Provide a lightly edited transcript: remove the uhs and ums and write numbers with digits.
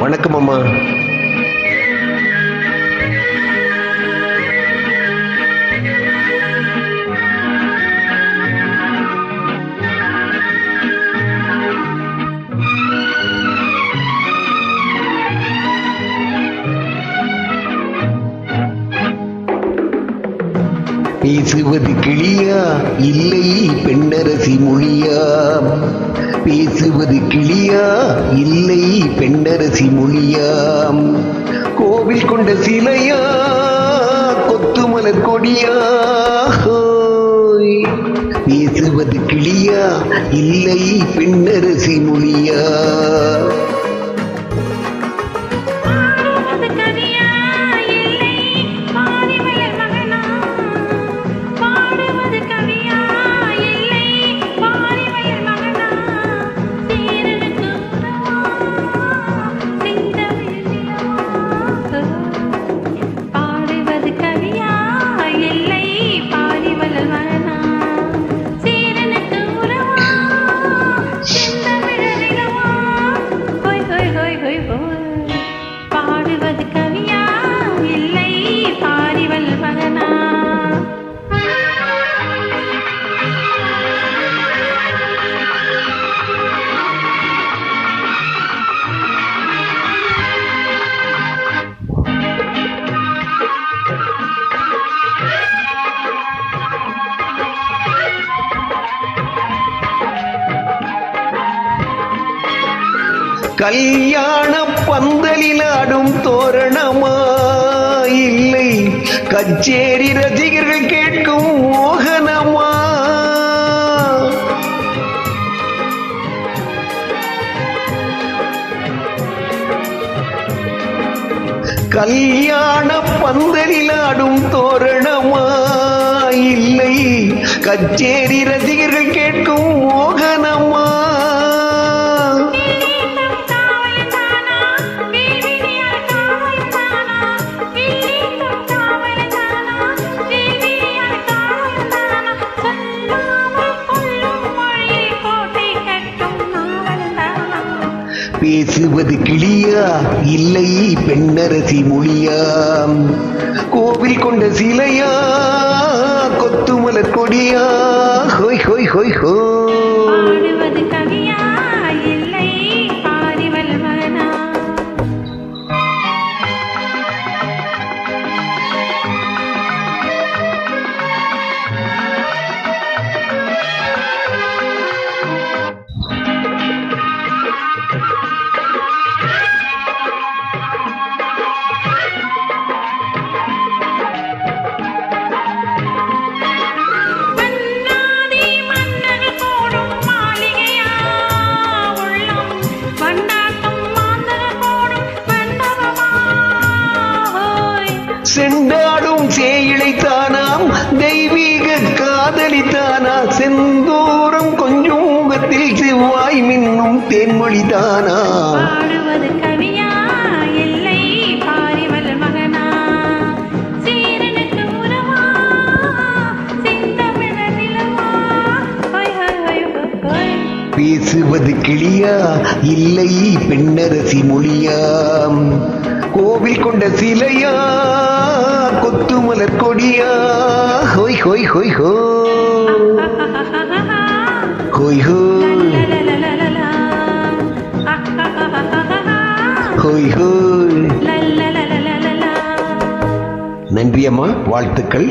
வணக்கம் அம்மா. பேசுவது கிளியா இல்லை பெண்ணரசி மொழியா? பேசுவது கிளியா இல்லை பெண்ணரசி மொழியா? கோவில் கொண்ட சிலையா கொத்துமலர் கொடியா? பேசுவது கிளியா இல்லை பெண்ணரசி மொழியா? கல்யாண பந்தலில் ஆடும் தோரணமா இல்லை கச்சேரி ரசிகர்கள் கேட்கும் மோகனமா? கல்யாண பந்தலில் ஆடும் தோரணமா இல்லை கச்சேரி ரசிகர்கள் கேட்கும் மோகனமா? பேசுவது கிளியா இல்லை பெண்ணரசி மொழியா? கோவில் கொண்ட சிலையா கொத்துமலர் கொடியா? ஹோய் ஹோய் ஹோய் ஹோ. செண்டாடும் சேயிழைத்தானாம் தெய்வீக காதலித்தானா? செந்தூரம் கொஞ்சம் முகத்தில் செவ்வாய் மின்னும் தேன்மொழிதானா? பேசுவது கிளியா இல்லை பெண்ணரசி மொழியா? கோவில் கொண்ட சிலையா கொத்துமலர் கொடியா? ஹோய் ஹோய் ஹோய் ஹோ ஹோய் ஹோ ஹோய் ஹோய். நன்றி அம்மா, வாழ்த்துக்கள்.